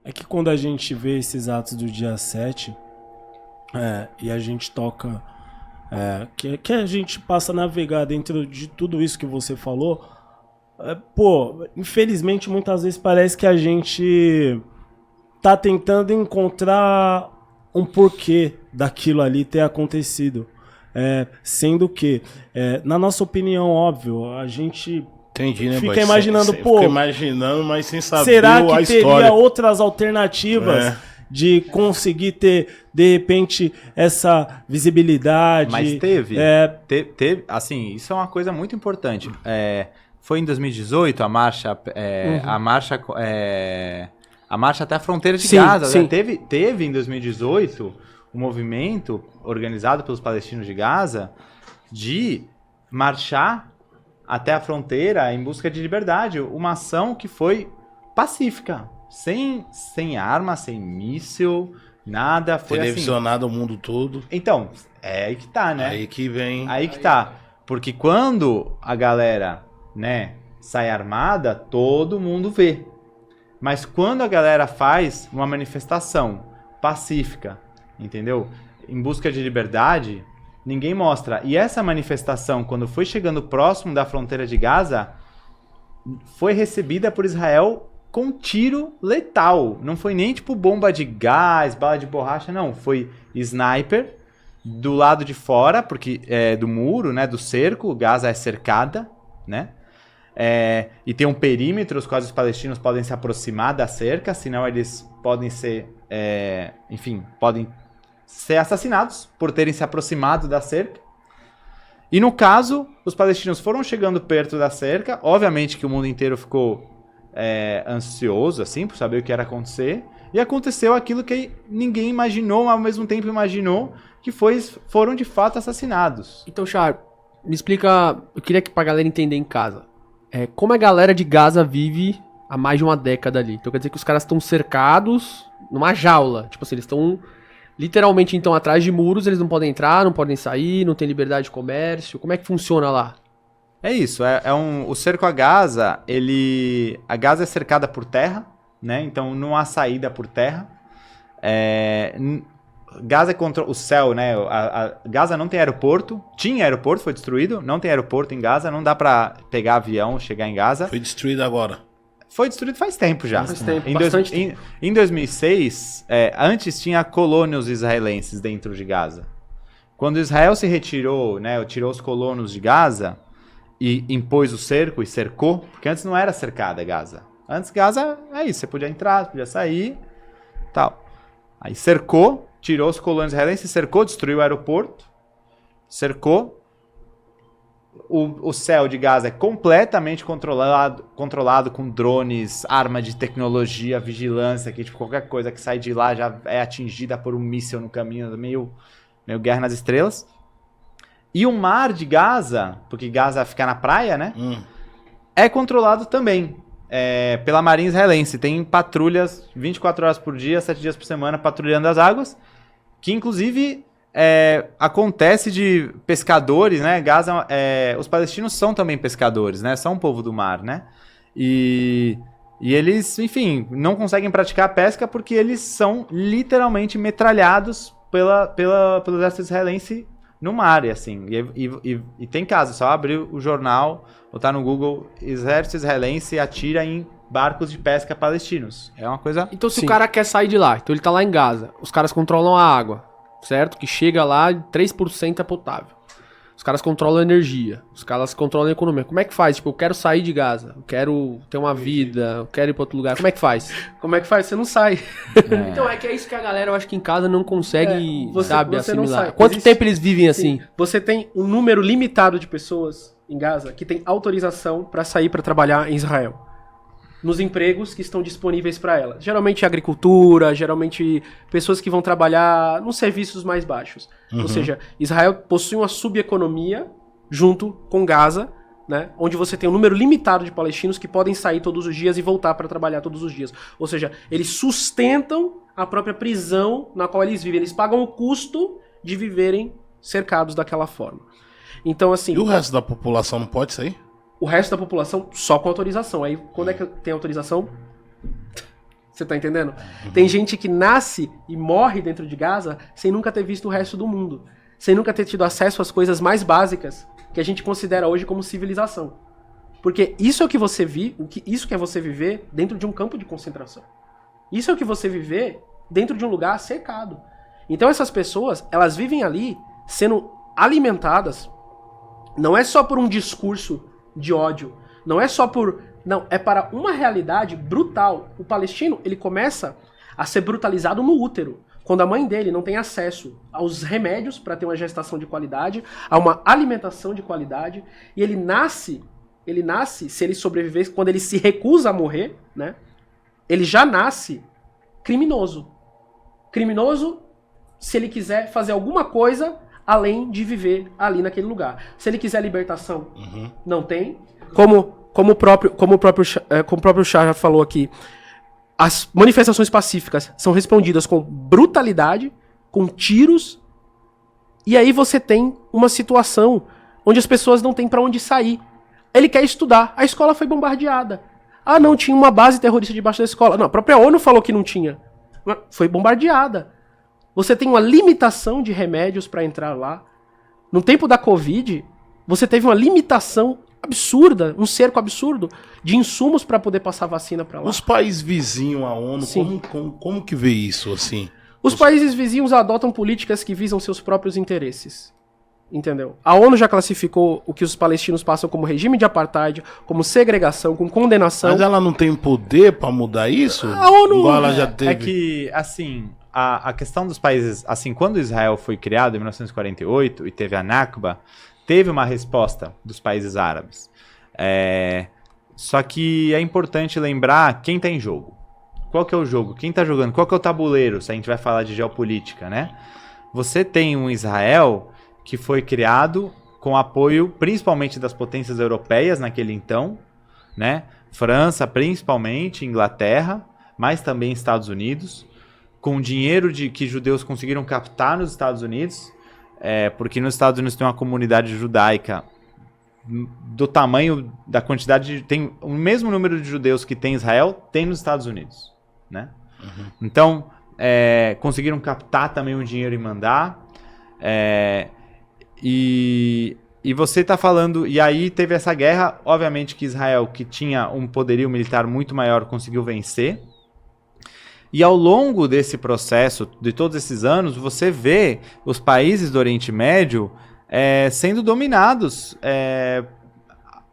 É que quando a gente vê esses atos do dia 7, e a gente toca, que a gente passa a navegar dentro de tudo isso que você falou, infelizmente muitas vezes parece que a gente tá tentando encontrar um porquê daquilo ali ter acontecido. Sendo que, na nossa opinião, óbvio, a gente... Entendi, né, fica imaginando, fica imaginando, mas sem saber será que a teria história. outras alternativas de conseguir ter, de repente, essa visibilidade? Mas teve, assim, isso é uma coisa muito importante. Foi em 2018 a marcha, a marcha até a fronteira de Gaza. Sim. Teve em 2018 um movimento organizado pelos palestinos de Gaza de marchar até a fronteira em busca de liberdade. Uma ação que foi pacífica, sem arma, sem míssil, nada. Foi televisionado assim, o mundo todo. Então, é aí que tá, né? Aí que vem. Aí que tá. Porque quando a galera, né, sai armada, todo mundo vê. Mas quando a galera faz uma manifestação pacífica, entendeu? Em busca de liberdade, ninguém mostra. E essa manifestação, quando foi chegando próximo da fronteira de Gaza, foi recebida por Israel com tiro letal. Não foi nem tipo bomba de gás, bala de borracha, não. Foi sniper do lado de fora, porque do muro, né, do cerco. Gaza é cercada, né? E tem um perímetro os quais os palestinos podem se aproximar da cerca, senão eles podem ser, podem ser assassinados por terem se aproximado da cerca. E no caso, os palestinos foram chegando perto da cerca. Obviamente que o mundo inteiro ficou ansioso, assim, por saber o que era acontecer. E aconteceu aquilo que ninguém imaginou, ao mesmo tempo imaginou, que foram de fato assassinados. Então, Char, me explica, eu queria que pra galera entender em casa. Como a galera de Gaza vive há mais de uma década ali. Então quer dizer que os caras estão cercados numa jaula. Tipo assim, eles estão literalmente então atrás de muros, eles não podem entrar, não podem sair, não tem liberdade de comércio. Como é que funciona lá? É isso, o cerco a Gaza, a Gaza é cercada por terra, né? Então não há saída por terra. Gaza é contra o céu, né? Gaza não tem aeroporto. Tinha aeroporto, foi destruído. Não tem aeroporto em Gaza. Não dá pra pegar avião, chegar em Gaza. Foi destruído agora. Foi destruído faz tempo já. Faz tempo, bastante tempo. Em 2006, antes tinha colônios israelenses dentro de Gaza. Quando Israel se retirou, né? Tirou os colonos de Gaza e impôs o cerco e cercou. Porque antes não era cercada Gaza. Antes Gaza é isso. Você podia entrar, podia sair, tal. Aí cercou. Tirou os colonos israelenses, cercou, destruiu o aeroporto, cercou. O céu de Gaza é completamente controlado com drones, arma de tecnologia, vigilância, que tipo, qualquer coisa que sai de lá já é atingida por um míssil no caminho, meio Guerra nas Estrelas. E o mar de Gaza, porque Gaza fica na praia, né? É controlado também. Pela Marinha Israelense. Tem patrulhas 24 horas por dia, 7 dias por semana, patrulhando as águas. Que, inclusive, acontece de pescadores, né? Gaza, os palestinos são também pescadores, né? São um povo do mar, né? E eles, enfim, não conseguem praticar a pesca porque eles são literalmente metralhados pelo exército israelense no mar, e assim. E tem casos, só abrir o jornal, botar no Google, exército israelense atira em barcos de pesca palestinos. É uma coisa... Então se o cara quer sair de lá, então ele tá lá em Gaza, os caras controlam a água, certo? Que chega lá, 3% é potável. Os caras controlam a energia, os caras controlam a economia. Como é que faz? Tipo, eu quero sair de Gaza, eu quero ter uma vida, eu quero ir pra outro lugar. Como é que faz? Como é que faz? Você não sai. Então é que é isso que a galera, eu acho que em casa não consegue, você assimilar. não sai. Quanto tempo eles vivem assim? Você tem um número limitado de pessoas em Gaza que tem autorização pra sair pra trabalhar em Israel. Nos empregos que estão disponíveis para ela. Geralmente agricultura, geralmente pessoas que vão trabalhar nos serviços mais baixos. Ou seja, Israel possui uma subeconomia junto com Gaza, né, onde você tem um número limitado de palestinos que podem sair todos os dias e voltar para trabalhar todos os dias. Ou seja, eles sustentam a própria prisão na qual eles vivem. Eles pagam o custo de viverem cercados daquela forma. Então, assim... E o resto da população não pode sair? O resto da população só com autorização. Aí, quando é que tem autorização? Você tá entendendo? Tem gente que nasce e morre dentro de Gaza sem nunca ter visto o resto do mundo. Sem nunca ter tido acesso às coisas mais básicas que a gente considera hoje como civilização. Porque isso é o que você isso que é você viver dentro de um campo de concentração. Isso é o que você viver dentro de um lugar cercado. Então essas pessoas, elas vivem ali sendo alimentadas, não é só por um discurso de ódio, não é só por... Não, é para uma realidade brutal. O palestino, ele começa a ser brutalizado no útero, quando a mãe dele não tem acesso aos remédios para ter uma gestação de qualidade, a uma alimentação de qualidade, e ele nasce, se ele sobreviver, quando ele se recusa a morrer, né? Ele já nasce criminoso. Criminoso se ele quiser fazer alguma coisa além de viver ali naquele lugar. Se ele quiser libertação, não tem. Como o próprio Chá já falou aqui, as manifestações pacíficas são respondidas com brutalidade, com tiros, e aí você tem uma situação onde as pessoas não têm para onde sair. Ele quer estudar, a escola foi bombardeada. Ah, não, tinha uma base terrorista debaixo da escola. Não, a própria ONU falou que não tinha. Foi bombardeada. Você tem uma limitação de remédios para entrar lá. No tempo da Covid, você teve uma limitação absurda, um cerco absurdo de insumos para poder passar vacina para lá. Os países vizinhos à ONU, como que vê isso, assim? Os países vizinhos adotam políticas que visam seus próprios interesses. Entendeu? A ONU já classificou o que os palestinos passam como regime de apartheid, como segregação, com condenação. Mas ela não tem poder para mudar isso? A ONU... Igual ela já teve. É que, assim, a questão dos países... Assim, quando Israel foi criado, em 1948, e teve a Nakba, teve uma resposta dos países árabes. Só que é importante lembrar quem está em jogo. Qual que é o jogo? Quem está jogando? Qual que é o tabuleiro, se a gente vai falar de geopolítica, né? Você tem um Israel que foi criado com apoio principalmente das potências europeias naquele então, né? França, principalmente, Inglaterra, mas também Estados Unidos, com dinheiro que judeus conseguiram captar nos Estados Unidos, porque nos Estados Unidos tem uma comunidade judaica do tamanho da quantidade tem o mesmo número de judeus que tem em Israel, tem nos Estados Unidos, né? Então, conseguiram captar também o dinheiro e mandar. E você está falando... E aí teve essa guerra, obviamente que Israel, que tinha um poderio militar muito maior, conseguiu vencer. E ao longo desse processo, de todos esses anos, você vê os países do Oriente Médio sendo dominados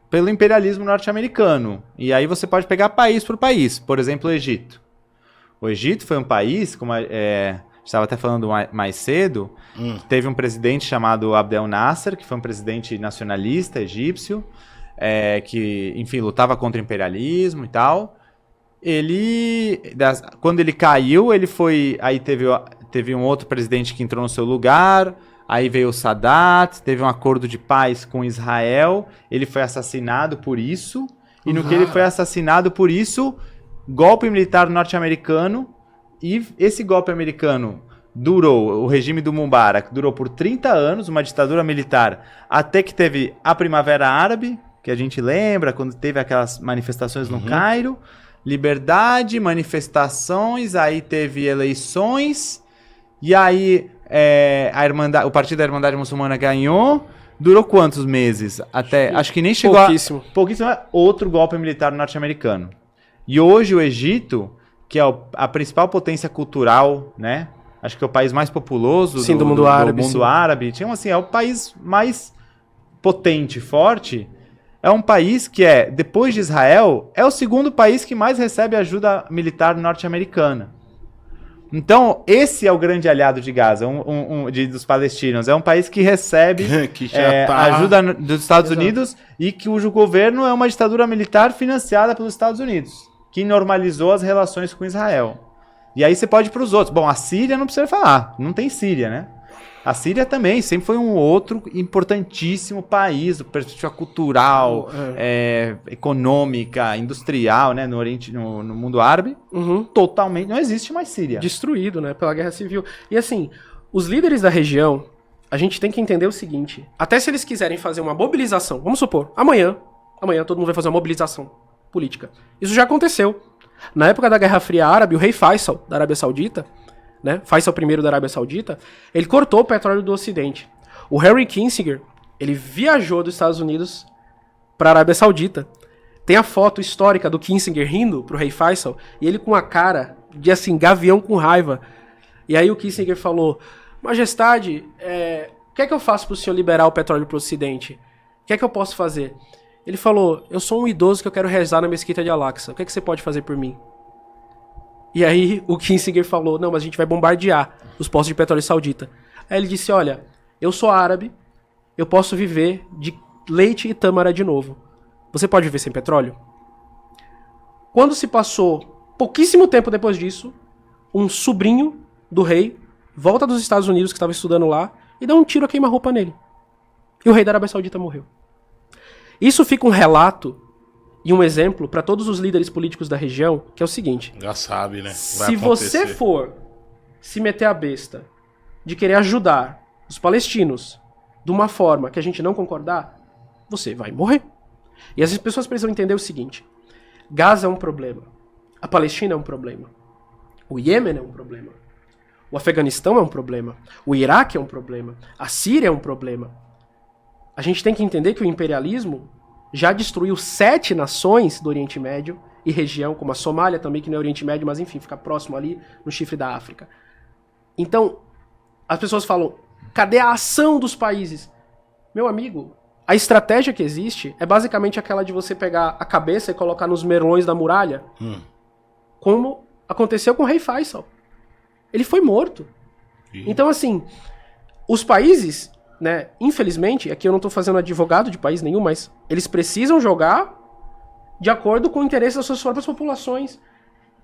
pelo imperialismo norte-americano. E aí você pode pegar país por país. Por exemplo, o Egito. O Egito foi um país, como estava até falando mais cedo, teve um presidente chamado Abdel Nasser, que foi um presidente nacionalista egípcio, que, enfim, lutava contra o imperialismo e tal. Quando ele caiu, ele foi... Aí teve um outro presidente que entrou no seu lugar, aí veio o Sadat, teve um acordo de paz com Israel, ele foi assassinado por isso, e no que ele foi assassinado por isso, golpe militar norte-americano, e esse golpe americano durou, o regime do Mubarak durou por 30 anos, uma ditadura militar, até que teve a Primavera Árabe, que a gente lembra, quando teve aquelas manifestações no Cairo, liberdade, manifestações, aí teve eleições, e aí o Partido da Irmandade Muçulmana ganhou. Durou quantos meses? Acho que nem chegou pouquíssimo. Pouquíssimo, outro golpe militar norte-americano. E hoje o Egito, que é a principal potência cultural, né? Acho que é o país mais populoso do mundo árabe. Tinha, assim, é o país mais potente, forte. É um país que depois de Israel, é o segundo país que mais recebe ajuda militar norte-americana. Então, esse é o grande aliado de Gaza, dos palestinos. É um país que recebe ajuda dos Estados Unidos e cujo governo é uma ditadura militar financiada pelos Estados Unidos, que normalizou as relações com Israel. E aí você pode ir para os outros. Bom, a Síria não precisa falar, não tem Síria, né? A Síria também sempre foi um outro importantíssimo país, do perspectiva cultural, econômica, industrial, né, no Oriente, no mundo árabe. Totalmente, não existe mais Síria. Destruído, né, pela guerra civil. E assim, os líderes da região, a gente tem que entender o seguinte, até se eles quiserem fazer uma mobilização, vamos supor, amanhã todo mundo vai fazer uma mobilização política. Isso já aconteceu. Na época da Guerra Fria Árabe, o rei Faisal, da Arábia Saudita, né? Faisal I da Arábia Saudita, ele cortou o petróleo do Ocidente. O Henry Kissinger, ele viajou dos Estados Unidos para a Arábia Saudita. Tem a foto histórica do Kissinger rindo pro rei Faisal, e ele com a cara de, assim, gavião com raiva. E aí o Kissinger falou, Majestade, o que é que eu faço pro senhor liberar o petróleo pro Ocidente? O que é que eu posso fazer? Ele falou, eu sou um idoso que eu quero rezar na mesquita de Al-Aqsa. O que é que você pode fazer por mim? E aí o Kissinger falou, não, mas a gente vai bombardear os postos de petróleo saudita. Aí ele disse, olha, eu sou árabe, eu posso viver de leite e tâmara de novo. Você pode viver sem petróleo? Quando se passou pouquíssimo tempo depois disso, um sobrinho do rei volta dos Estados Unidos, que estava estudando lá, e dá um tiro a queima-roupa nele. E o rei da Arábia Saudita morreu. Isso fica um relato e um exemplo para todos os líderes políticos da região, que é o seguinte. Já sabe, né? Vai Se acontecer. você for se meter a besta de querer ajudar os palestinos de uma forma que a gente não concordar, você vai morrer. E as pessoas precisam entender o seguinte. Gaza é um problema. A Palestina é um problema. O Iêmen é um problema. O Afeganistão é um problema. O Iraque é um problema. A Síria é um problema. A gente tem que entender que o imperialismo já destruiu 7 nações do Oriente Médio e região, como a Somália também, que não é Oriente Médio, mas enfim, fica próximo ali no chifre da África. Então, as pessoas falam, cadê a ação dos países? Meu amigo, a estratégia que existe é basicamente aquela de você pegar a cabeça e colocar nos merlões da muralha, como aconteceu com o rei Faisal. Ele foi morto. Então, assim, os países, né, infelizmente, aqui eu não estou fazendo advogado de país nenhum, mas eles precisam jogar de acordo com o interesse das suas próprias populações.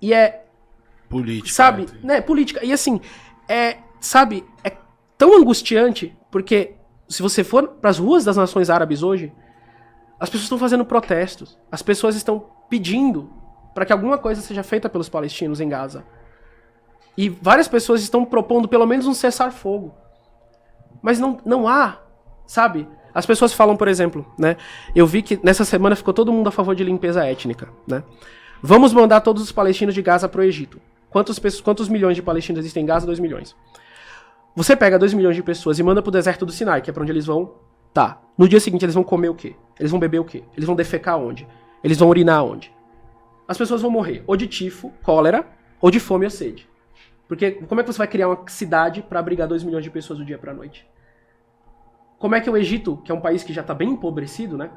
E é... Política. Sabe? Né, política. E assim, é tão angustiante, porque se você for para as ruas das nações árabes hoje, as pessoas estão fazendo protestos. As pessoas estão pedindo para que alguma coisa seja feita pelos palestinos em Gaza. E várias pessoas estão propondo pelo menos um cessar-fogo. Mas não há, sabe? As pessoas falam, por exemplo, né? Eu vi que nessa semana ficou todo mundo a favor de limpeza étnica, né? Vamos mandar todos os palestinos de Gaza para o Egito. Quantos milhões de palestinos existem em Gaza? 2 milhões. Você pega 2 milhões de pessoas e manda pro deserto do Sinai, que é pra onde eles vão. Tá. No dia seguinte eles vão comer o quê? Eles vão beber o quê? Eles vão defecar onde? Eles vão urinar onde? As pessoas vão morrer ou de tifo, cólera, ou de fome ou sede. Porque como é que você vai criar uma cidade para abrigar 2 milhões de pessoas do dia pra noite? Como é que o Egito, que é um país que já tá bem empobrecido, né?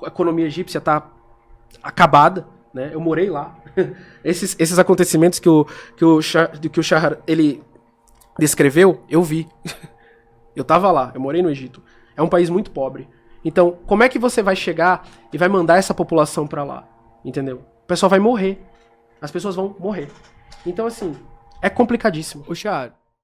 A economia egípcia tá acabada, né? Eu morei lá. Esses acontecimentos que o Shahar, ele descreveu, eu vi. Eu tava lá, eu morei no Egito. É um país muito pobre. Então, como é que você vai chegar e vai mandar essa população pra lá? Entendeu? O pessoal vai morrer. As pessoas vão morrer. Então, assim, é complicadíssimo. Ô, Char,